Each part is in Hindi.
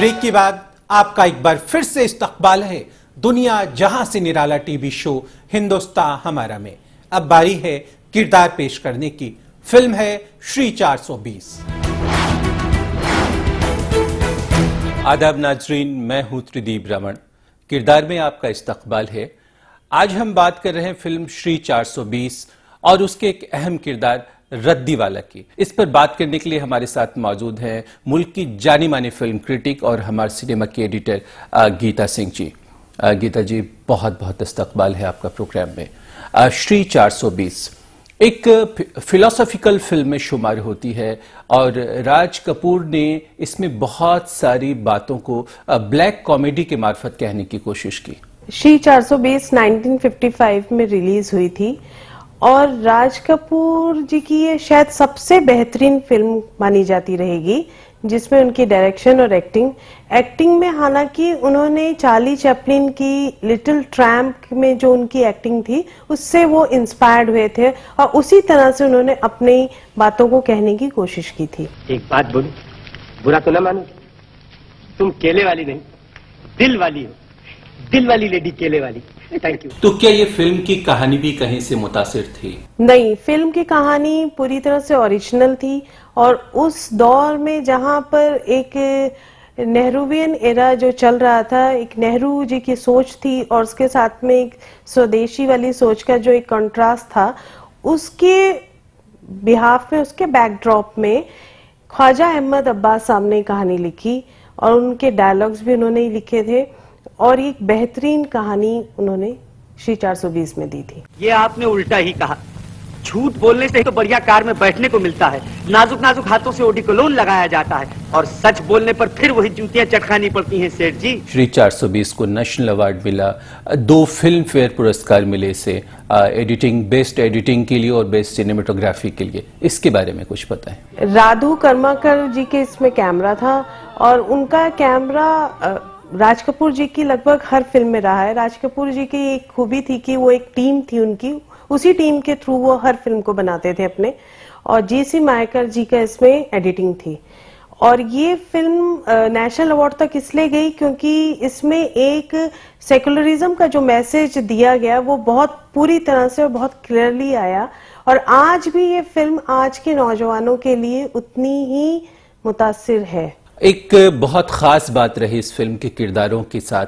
ब्रेक के बाद आपका एक बार फिर से इस्तकबाल है दुनिया जहां से निराला टीवी शो हिंदुस्तान हमारा में। अब बारी है किरदार पेश करने की। फिल्म है श्री 420। आदाब नाजरीन, मैं हूं त्रिदीप रमन। किरदार में आपका इस्तकबाल है। आज हम बात कर रहे हैं फिल्म श्री 420 और उसके एक अहम किरदार रद्दीवाला की। इस पर बात करने के लिए हमारे साथ मौजूद हैं मुल्क की जानी मानी फिल्म क्रिटिक और हमारे सिनेमा की एडिटर गीता सिंह जी। गीता जी, बहुत बहुत इस्तकबाल है आपका प्रोग्राम में। श्री 420 एक फिलोसॉफिकल फिल्म में शुमार होती है और राज कपूर ने इसमें बहुत सारी बातों को ब्लैक कॉमेडी के मार्फत कहने की कोशिश की। श्री 420 1955 में रिलीज हुई थी और राज कपूर जी की ये शायद सबसे बेहतरीन फिल्म मानी जाती रहेगी, जिसमें उनकी डायरेक्शन और एक्टिंग में, हालांकि उन्होंने चार्ली चैपलिन की लिटिल ट्रैम्प में जो उनकी एक्टिंग थी उससे वो इंस्पायर्ड हुए थे और उसी तरह से उन्होंने अपनी बातों को कहने की कोशिश की थी। एक बात बोलूं, बुरा तो ना मानो, तुम केले वाली नहीं दिल वाली हो, दिल वाली लेडी केले वाली। Thank you. तो क्या ये फिल्म की कहानी भी कहीं से मुतासिर थी? नहीं, फिल्म की कहानी पूरी तरह से ओरिजिनल थी और उस दौर में जहां पर एक नेहरूवियन एरा जो चल रहा था, एक नेहरू जी की सोच थी और उसके साथ में एक स्वदेशी वाली सोच का जो एक कंट्रास्ट था, उसके बिहाफ में, उसके बैकड्रॉप में ख्वाजा अहमद अब्बास साहब ने कहानी लिखी और उनके डायलॉग्स भी उन्होंने ही लिखे थे और एक बेहतरीन कहानी उन्होंने श्री 420 में दी थी। ये आपने उल्टा ही कहा। झूठ बोलने से ही तो बढ़िया कार में बैठने को मिलता है, नाजुक नाजुक हाथों से ओडिकोलोन लगाया जाता है और सच बोलने पर फिर वही जूतियां चटखानी पड़ती हैं सेठ जी। श्री 420 को नेशनल अवार्ड मिला, 2 फिल्म फेयर पुरस्कार मिले इसे, एडिटिंग, बेस्ट एडिटिंग के लिए और बेस्ट सिनेमेटोग्राफी के लिए। इसके बारे में कुछ पता है? राधू कर्माकर जी के इसमें कैमरा था और उनका कैमरा राज कपूर जी की लगभग हर फिल्म में रहा है। राज कपूर जी की एक खूबी थी कि वो एक टीम थी उनकी, उसी टीम के थ्रू वो हर फिल्म को बनाते थे अपने, और जी.सी. मायकर जी का इसमें एडिटिंग थी। और ये फिल्म नेशनल अवार्ड तक इसलिए गई क्योंकि इसमें एक सेकुलरिज्म का जो मैसेज दिया गया वो बहुत पूरी तरह से और बहुत क्लियरली आया और आज भी ये फिल्म आज के नौजवानों के लिए उतनी ही मुतासिर है। एक बहुत खास बात रही इस फिल्म के किरदारों के साथ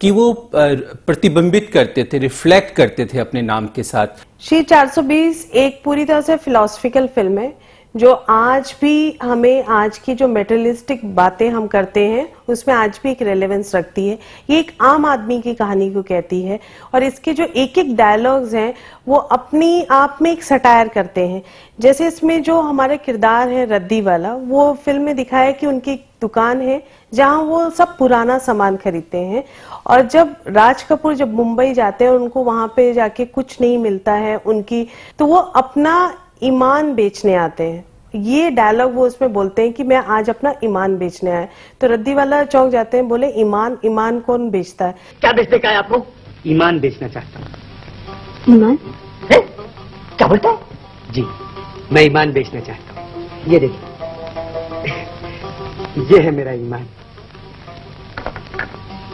कि वो प्रतिबिंबित करते थे, रिफ्लेक्ट करते थे अपने नाम के साथ। श्री 420 एक पूरी तरह से फिलोसफिकल फिल्म है जो आज भी हमें, आज की जो मेटेरियलिस्टिक बातें हम करते हैं उसमें आज भी एक रेलेवेंस रखती है। ये एक आम आदमी की कहानी को कहती है और इसके जो एक एक डायलॉग्स हैं वो अपनी आप में एक सटायर करते हैं। जैसे इसमें जो हमारे किरदार है रद्दीवाला, वो फिल्म में दिखाया कि उनकी एक दुकान है जहां वो सब पुराना सामान खरीदते हैं और जब राज कपूर जब मुंबई जाते हैं और उनको वहां पे जाके कुछ नहीं मिलता है उनकी, तो वो अपना ईमान बेचने आते हैं। ये डायलॉग वो उसमें बोलते हैं कि मैं आज अपना ईमान बेचने आया। तो रद्दीवाला चौंक जाते हैं, बोले ईमान? ईमान कौन बेचता है? क्या बेचने का है आपको? ईमान बेचना चाहता हूँ। ईमान? क्या बोलता है? जी, मैं ईमान बेचना चाहता हूँ। ये देखिए, ये है मेरा ईमान।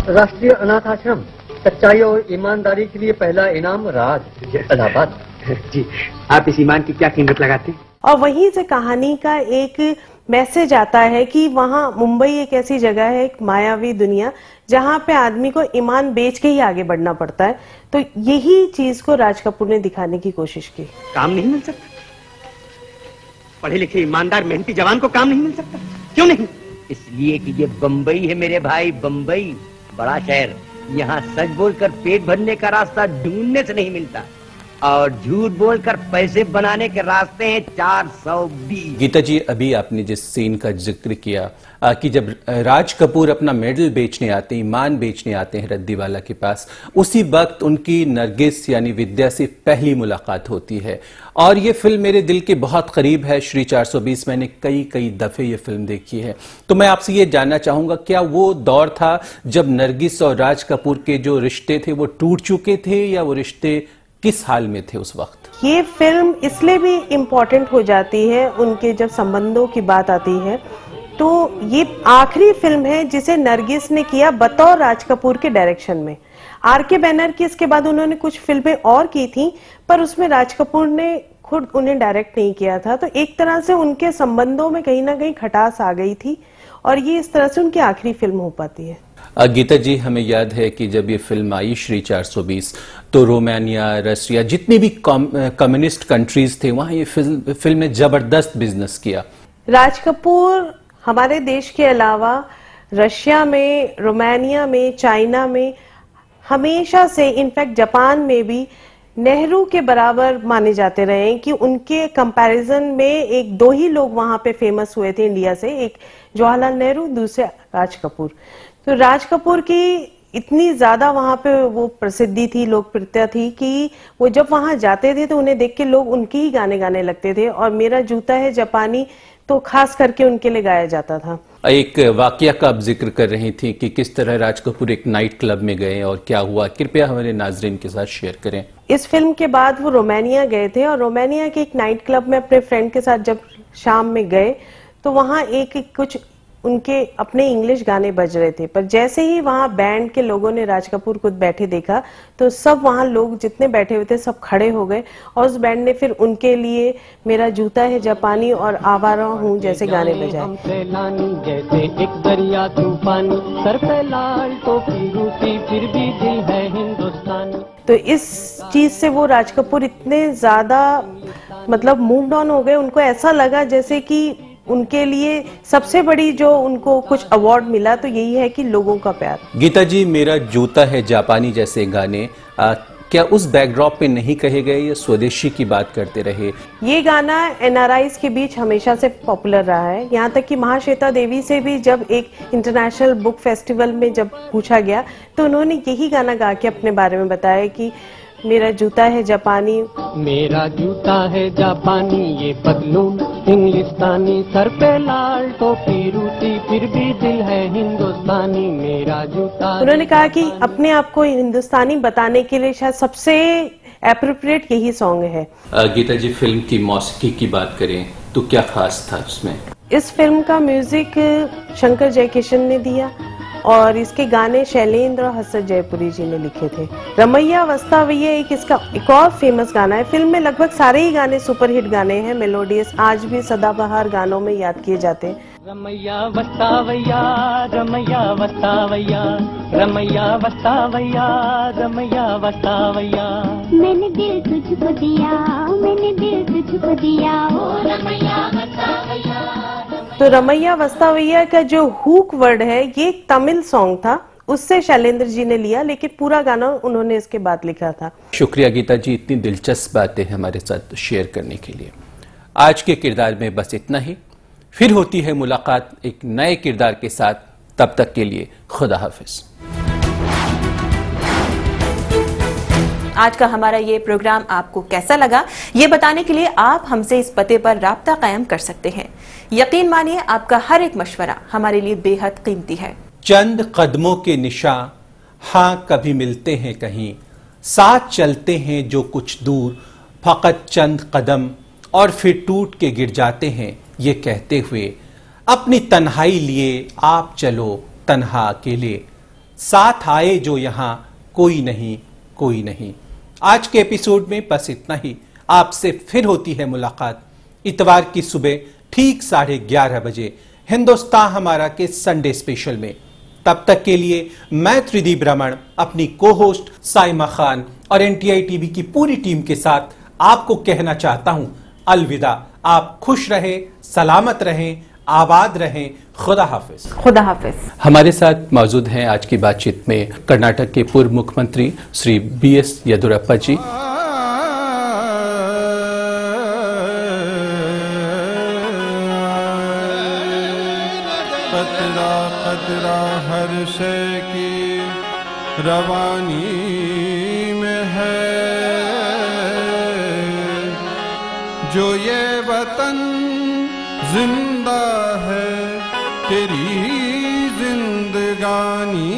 राष्ट्रीय अनाथ आश्रम, सच्चाई और ईमानदारी के लिए पहला इनाम, राज, इलाहाबाद। जी, आप इस ईमान की क्या कीमत लगाते हैं? और वहीं से कहानी का एक मैसेज आता है कि वहां मुंबई एक ऐसी जगह है, एक मायावी दुनिया, जहां पे आदमी को ईमान बेच के ही आगे बढ़ना पड़ता है। तो यही चीज को राज कपूर ने दिखाने की कोशिश की। काम नहीं मिल सकता? पढ़े लिखे ईमानदार मेहनती जवान को काम नहीं मिल सकता? क्यों नहीं? इसलिए कि ये बंबई है मेरे भाई, बंबई बड़ा शहर। यहाँ सच बोलकर पेट भरने का रास्ता ढूंढने से नहीं मिलता और झूठ बोलकर पैसे बनाने के रास्ते हैं 420। गीता जी, अभी आपने जिस सीन का जिक्र किया कि जब राज कपूर अपना मेडल बेचने आते हैं, ईमान बेचने आते हैं रद्दीवाला के पास, उसी वक्त उनकी नरगिस यानी विद्या से पहली मुलाकात होती है और ये फिल्म मेरे दिल के बहुत करीब है। श्री 420 मैंने कई दफे ये फिल्म देखी है। तो मैं आपसे ये जानना चाहूंगा, क्या वो दौर था जब नरगिस और राज कपूर के जो रिश्ते थे वो टूट चुके थे या वो रिश्ते किस हाल में थे उस वक्त? ये फिल्म इसलिए भी इम्पोर्टेंट हो जाती है उनके जब संबंधों की बात आती है तो ये आखिरी फिल्म है जिसे नरगिस ने किया बतौर राज कपूर के डायरेक्शन में। आर.के. बैनर्जी इसके बाद उन्होंने कुछ फिल्में और की थी, पर उसमें राज कपूर ने खुद उन्हें डायरेक्ट नहीं किया था। तो एक तरह से उनके संबंधों में कहीं ना कहीं खटास आ गई थी और ये इस तरह से उनकी आखिरी फिल्म हो पाती है। गीता जी, हमें याद है कि जब ये फिल्म आई श्री 420, तो रोमानिया, रशिया, जितनी भी कम्युनिस्ट कंट्रीज थे, वहां ये फिल्म ने जबरदस्त बिजनेस किया। राज कपूर हमारे देश के अलावा रशिया में, रोमानिया में, चाइना में हमेशा से, इनफैक्ट जापान में भी नेहरू के बराबर माने जाते रहे हैं कि उनके कंपैरिजन में एक दो ही लोग वहां पे फेमस हुए थे इंडिया से, एक जवाहरलाल नेहरू, दूसरे राज कपूर। तो राज कपूर की इतनी ज्यादा वहां पे वो प्रसिद्धि थी, लोकप्रियता थी कि वो जब वहां जाते थे तो उन्हें देख के लोग उनके ही गाने गाने लगते थे, और मेरा जूता है जापानी तो खास करके उनके लिए गाया जाता था। एक वाकया का आप जिक्र कर रही थी कि किस तरह राज कपूर एक नाइट क्लब में गए और क्या हुआ, कृपया हमारे नाजरीन के साथ शेयर करें। इस फिल्म के बाद वो रोमानिया गए थे और रोमानिया के एक नाइट क्लब में अपने फ्रेंड के साथ जब शाम में गए तो वहां कुछ उनके अपने इंग्लिश गाने बज रहे थे, पर जैसे ही वहां बैंड के लोगों ने राज कपूर खुद बैठे देखा तो सब वहां लोग जितने बैठे हुए थे सब खड़े हो गए और उस बैंड ने फिर उनके लिए मेरा जूता है जापानी और आवारा हूँ जैसे गाने बजाए। जैसे एक दरिया तूफानी, सर पे लाल टोपी रूसी, फिर भी दिल है हिंदुस्तानी। तो इस चीज से वो राज कपूर इतने ज्यादा मतलब मूव्ड ऑन हो गए, उनको ऐसा लगा जैसे कि उनके लिए सबसे बड़ी जो उनको कुछ अवार्ड मिला तो यही है कि लोगों का प्यार। गीता जी, मेरा जूता है जापानी जैसे गाने क्या उस बैकड्रॉप पे नहीं कहे गए या स्वदेशी की बात करते रहे? ये गाना एनआरआईज के बीच हमेशा से पॉपुलर रहा है, यहाँ तक कि महाश्वेता देवी से भी जब एक इंटरनेशनल बुक फेस्टिवल में जब पूछा गया तो उन्होंने यही गाना गा के अपने बारे में बताया कि मेरा जूता है जापानी, मेरा जूता है जापानी, ये पतलून इंग्लिस्तानी, सर पे लाल टोपी रूसी, फिर भी दिल है हिंदुस्तानी, मेरा जूता। उन्होंने कहा कि अपने आप को हिंदुस्तानी बताने के लिए शायद सबसे एप्रोप्रिएट यही सॉन्ग है। गीता जी, फिल्म की मौसीकी की बात करें तो क्या खास था उसमें? इस फिल्म का म्यूजिक शंकर जयकिशन ने दिया और इसके गाने शैलेंद्र और हसरत जयपुरी जी ने लिखे थे। रमैया वस्तावैया इसका एक और फेमस गाना है। फिल्म में लगभग सारे ही गाने सुपरहिट गाने हैं, मेलोडियस, आज भी सदाबहार गानों में याद किए जाते हैं। रमैया वस्तावैया, रमैया वस्तावैया, रमैया वस्तावैया, रमैया वस्तावैया, मैंने दिल तुझको दिया, मैंने दिल तुझको दिया, ओ रमैया वस्तावैया। तो रमैया वस्तावैया का जो हुक वर्ड है ये एक तमिल सॉन्ग था, उससे शैलेंद्र जी ने लिया, लेकिन पूरा गाना उन्होंने इसके बाद लिखा था। शुक्रिया गीता जी, इतनी दिलचस्प बातें हमारे साथ शेयर करने के लिए। आज के किरदार में बस इतना ही, फिर होती है मुलाकात एक नए किरदार के साथ। तब तक के लिए खुदा हाफिज। आज का हमारा ये प्रोग्राम आपको कैसा लगा, ये बताने के लिए आप हमसे इस पते पर राब्ता कायम कर सकते हैं। यकीन मानिए आपका हर एक मशवरा हमारे लिए बेहद कीमती है। चंद कदमों के निशान, हाँ कभी मिलते हैं कहीं, साथ चलते हैं जो कुछ दूर, फकत चंद कदम और फिर टूट के गिर जाते हैं, ये कहते हुए अपनी तन्हाई लिए आप चलो तन्हा अकेले, साथ आए जो यहाँ कोई नहीं कोई नहीं। आज के एपिसोड में बस इतना ही। आपसे फिर होती है मुलाकात इतवार की सुबह ठीक 11:30 बजे हिंदुस्तान हमारा के संडे स्पेशल में। तब तक के लिए मैं त्रिदीप रमण अपनी को होस्ट साइमा खान और एनटीआई टीवी की पूरी टीम के साथ आपको कहना चाहता हूं अलविदा। आप खुश रहें, सलामत रहें, आबाद रहें। खुदा हाफिज। खुदा हाफिज। हमारे साथ मौजूद हैं आज की बातचीत में कर्नाटक के पूर्व मुख्यमंत्री श्री बीएस येदियुरप्पा जी, कतरा कतरा हर शय की रवानी में है, जो ये वतन जिंदा है तेरी जिंदगानी